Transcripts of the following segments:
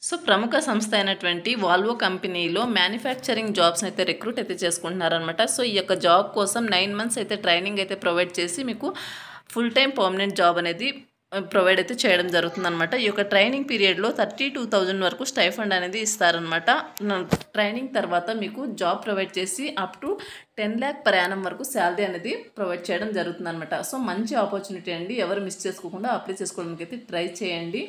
So ప్రముఖ సంస్థ అయినటువంటి వాల్వో కంపెనీలో మ్యానుఫ్యాక్చరింగ్ జాబ్స్ని అయితే రిక్రూట్ అయితే చేసుకుంటున్నారనమాట. సో ఈ యొక్క జాబ్ కోసం 9 మంత్స్ అయితే ట్రైనింగ్ అయితే ప్రొవైడ్ చేసి మీకు ఫుల్ టైం పర్మనెంట్ జాబ్ అనేది ప్రొవైడ్ అయితే చేయడం జరుగుతుందన్నమాట. ఈ యొక్క ట్రైనింగ్ పీరియడ్లో 32,000 వరకు స్టైఫండ్ అనేది ఇస్తారనమాట. ట్రైనింగ్ తర్వాత మీకు జాబ్ ప్రొవైడ్ చేసి up to 10 lakh per annum వరకు శాలరీ అనేది ప్రొవైడ్ చేయడం జరుగుతుందన్నమాట. సో మంచి ఆపర్చునిటీ అండి, ఎవరు మిస్ చేసుకోకుండా అప్లై చేసుకోవడానికి అయితే ట్రై చేయండి.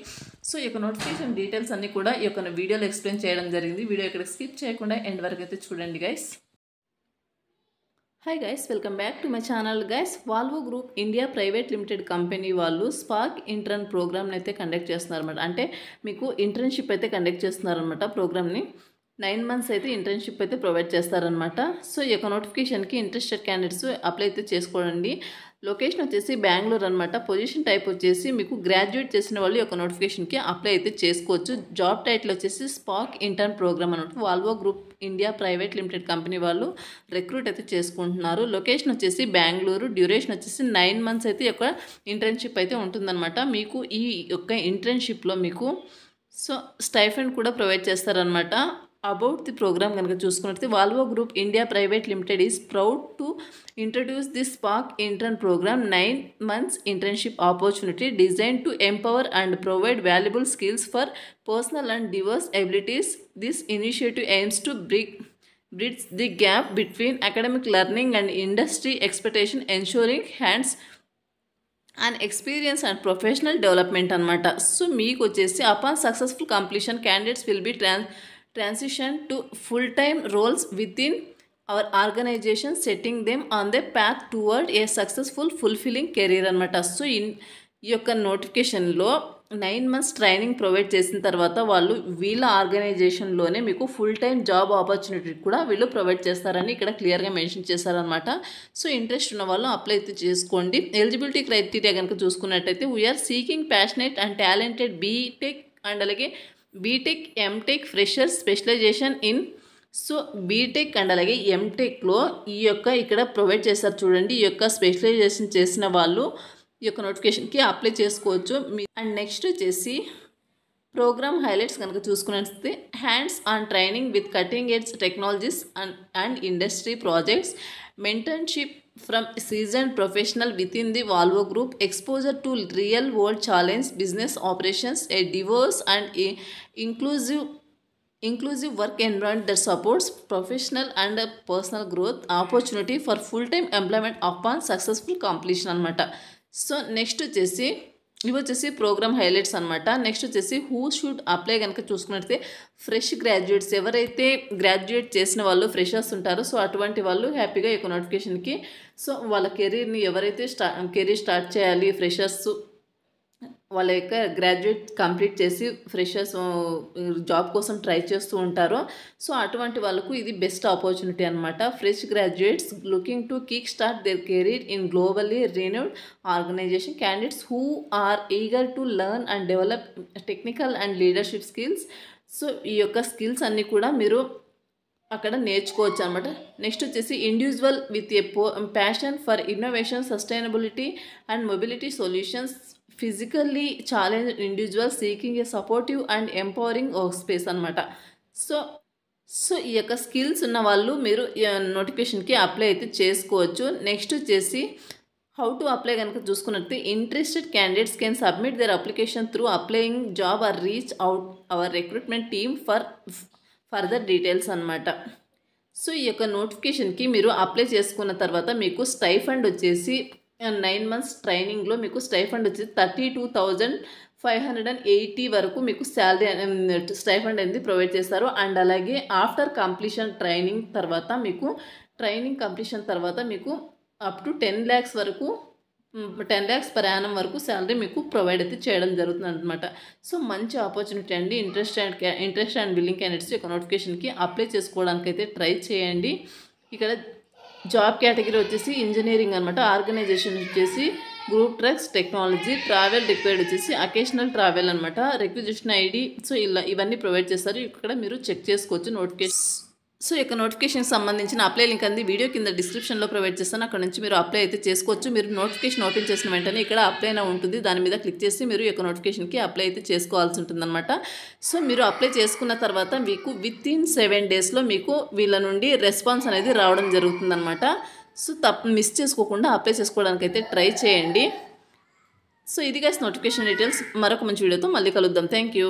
సో ఈ యొక్క నోటిఫికేషన్ డీటెయిల్స్ అన్నీ కూడా ఈ యొక్క వీడియోలో ఎక్స్ప్లెయిన్ చేయడం జరిగింది. వీడియో ఇక్కడ స్కిప్ చేయకుండా ఎండ్ వరకు అయితే చూడండి guys. Hi guys, welcome back to my channel guys. Volvo Group India Private limited company వాళ్ళు స్పార్క్ ఇంటర్న్ ప్రోగ్రామ్ని అయితే కండక్ట్ చేస్తున్నారన్నమాట. అంటే మీకు ఇంటర్న్షిప్ అయితే కండక్ట్ చేస్తున్నారనమాట. ప్రోగ్రామ్ని 9 months అయితే ఇంటర్న్షిప్ అయితే ప్రొవైడ్ చేస్తారనమాట. సో ఈ యొక్క నోటిఫికేషన్కి ఇంట్రెస్టెడ్ క్యాండిడేట్స్ అప్లై అయితే చేసుకోండి. లొకేషన్ వచ్చేసి బెంగళూరు అనమాట. పొజిషన్ టైప్ వచ్చేసి మీకు గ్రాడ్యుయేట్ చేసిన వాళ్ళు ఈ యొక్క నోటిఫికేషన్కి అప్లై అయితే చేసుకోవచ్చు. జాబ్ టైటిల్ వచ్చేసి స్పార్క్ ఇంటర్న్ ప్రోగ్రామ్ అనమాట. Volvo Group India Private limited company వాళ్ళు రిక్రూట్ అయితే చేసుకుంటున్నారు. లొకేషన్ వచ్చేసి బెంగళూరు. డ్యూరేషన్ వచ్చేసి 9 months అయితే ఈ యొక్క ఇంటర్న్షిప్ అయితే ఉంటుందన్నమాట. మీకు ఈ యొక్క ఇంటర్న్షిప్లో మీకు సో స్టైఫండ్ కూడా ప్రొవైడ్ చేస్తారనమాట. అబౌట్ ది ప్రోగ్రామ్ కనుక చూసుకున్నట్లయితే Volvo Group India Private Limited is proud to introduce the Spark intern program 9 months internship opportunity designed to empower and provide valuable skills for personal and diverse abilities. This initiative aims to bridge the gap between academic learning and industry expectation, ensuring hands and experience and professional development అనమాట. So మీకు వచ్చేసి upon successful completion candidates will be transition to full time roles within our organization, setting them on the path toward a successful fulfilling career అనమాట. So ఈ యొక్క నోటిఫికేషన్లో 9 months training provide చేసిన తర్వాత వాళ్ళు వీళ్ళ ఆర్గనైజేషన్లోనే మీకు ఫుల్ టైం జాబ్ ఆపర్చునిటీ కూడా వీళ్ళు ప్రొవైడ్ చేస్తారని ఇక్కడ క్లియర్గా మెన్షన్ చేశారనమాట. సో ఇంట్రెస్ట్ ఉన్న వాళ్ళు అప్లై అయితే చేసుకోండి. ఎలిజిబిలిటీ క్రైటీరియా కనుక చూసుకున్నట్టయితే we are seeking passionate and talented BTech and అలాగే BTech MTech freshers specialisation in so BTech and అలాగే ఎంటెక్లో ఈ యొక్క ఇక్కడ ప్రొవైడ్ చేస్తారు చూడండి. ఈ యొక్క స్పెషలైజేషన్ చేసిన వాళ్ళు ఈ యొక్క నోటిఫికేషన్కి అప్లై చేసుకోవచ్చు. అండ్ నెక్స్ట్ వచ్చేసి ప్రోగ్రామ్ హైలైట్స్ కనుక చూసుకున్నట్లయితే hands on training with cutting edge technologies and industry projects, mentorship from seasoned professional with in the Volvo group, exposure to real world challenge business operations, A divorce and inclusive work environment that supports professional and personal growth, opportunity for full-time employment upon successful completion అనమాట. So next వచ్చేసి ఇవి వచ్చేసి programme highlights అనమాట. Next వచ్చేసి who should apply కనుక చూసుకున్నట్లయితే fresh graduates, ఎవరైతే graduate చేసిన వాళ్ళు ఫ్రెషర్స్ ఉంటారో సో అటువంటి వాళ్ళు హ్యాపీగా ఈ యొక్క నోటిఫికేషన్కి సో వాళ్ళ కెరీర్ని ఎవరైతే కెరీర్ స్టార్ట్ చేయాలి, ఫ్రెషర్స్ వాళ్ళ యొక్క గ్రాడ్యుయేట్ కంప్లీట్ చేసి ఫ్రెషర్స్ జాబ్ కోసం ట్రై చేస్తూ ఉంటారో సో అటువంటి వాళ్ళకు ఇది బెస్ట్ ఆపర్చునిటీ అనమాట. Fresh graduates looking to kick start their career in globally renowned organisation, candidates who are eager to learn and develop technical and leadership skills. So ఈ యొక్క skills అన్నీ కూడా మీరు అక్కడ నేర్చుకోవచ్చు అనమాట. నెక్స్ట్ వచ్చేసి individual with a passion for innovation, sustainability and mobility solutions, physically challenge individual seeking A supportive and empowering work space అనమాట. సో ఈ యొక్క స్కిల్స్ ఉన్న వాళ్ళు మీరు నోటిఫికేషన్కి అప్లై అయితే చేసుకోవచ్చు. నెక్స్ట్ వచ్చేసి హౌ టు అప్లై కనుక చూసుకున్నట్టు interested candidates can submit their application through applying job or reach out our recruitment team for further details అనమాట. సో ఈ యొక్క నోటిఫికేషన్కి మీరు అప్లై చేసుకున్న తర్వాత మీకు స్టైఫండ్ వచ్చేసి 9 months ట్రైనింగ్లో మీకు స్టైఫండ్ వచ్చేసి 32,580 వరకు మీకు శాలరీ స్టైఫండ్ అనేది ప్రొవైడ్ చేస్తారు. అండ్ అలాగే ఆఫ్టర్ కంప్లీషన్ ట్రైనింగ్ తర్వాత మీకు ట్రైనింగ్ కంప్లీషన్ తర్వాత మీకు అప్ టు 10 lakhs వరకు 10 lakhs per annum వరకు శాలరీ మీకు ప్రొవైడ్ అయితే చేయడం జరుగుతుంది అనమాట. సో మంచి ఆపర్చునిటీ అండి. ఇంట్రెస్ట్ అండ్ విల్లింగ్ క్యాండిడేట్స్ యొక్క నోటిఫికేషన్కి అప్లై చేసుకోవడానికి అయితే ట్రై చేయండి. ఇక్కడ జాబ్ కేటగిరీ వచ్చేసి ఇంజనీరింగ్ అనమాట. ఆర్గనైజేషన్ వచ్చేసి group trucks technology, travel required వచ్చేసి అకేషనల్ ట్రావెల్ అనమాట. రిక్విజిషన్ ఐడి సో ఇవన్నీ ప్రొవైడ్ చేస్తారు. ఇక్కడ మీరు చెక్ చేసుకోవచ్చు నోటిఫికేషన్. సో ఈ యొక్క నోటిఫికేషన్కి సంబంధించిన అప్లై లింక్ అనేది వీడియో కింద డిస్క్రిప్షన్లో ప్రొవైడ్ చేస్తాను. అక్కడ నుంచి మీరు అప్లై అయితే చేసుకోవచ్చు. మీరు నోటిఫికేషన్ ఓపెన్ చేసిన వెంటనే ఇక్కడ అప్లై అయినా ఉంటుంది, దాని మీద క్లిక్ చేసి మీరు ఈ యొక్క నోటిఫికేషన్కి అప్లై అయితే చేసుకోవాల్సి ఉంటుందన్నమాట. సో మీరు అప్లై చేసుకున్న తర్వాత మీకు వితిన్ 7 డేస్లో మీకు వీళ్ళ నుండి రెస్పాన్స్ అనేది రావడం జరుగుతుందన్నమాట. సో మిస్ చేసుకోకుండా అప్లై చేసుకోవడానికి అయితే ట్రై చేయండి. సో ఇది గైస్ నోటిఫికేషన్ డీటెయిల్స్. మరొక మంచి వీడియోతో మళ్ళీ కలుద్దాం. Thank you.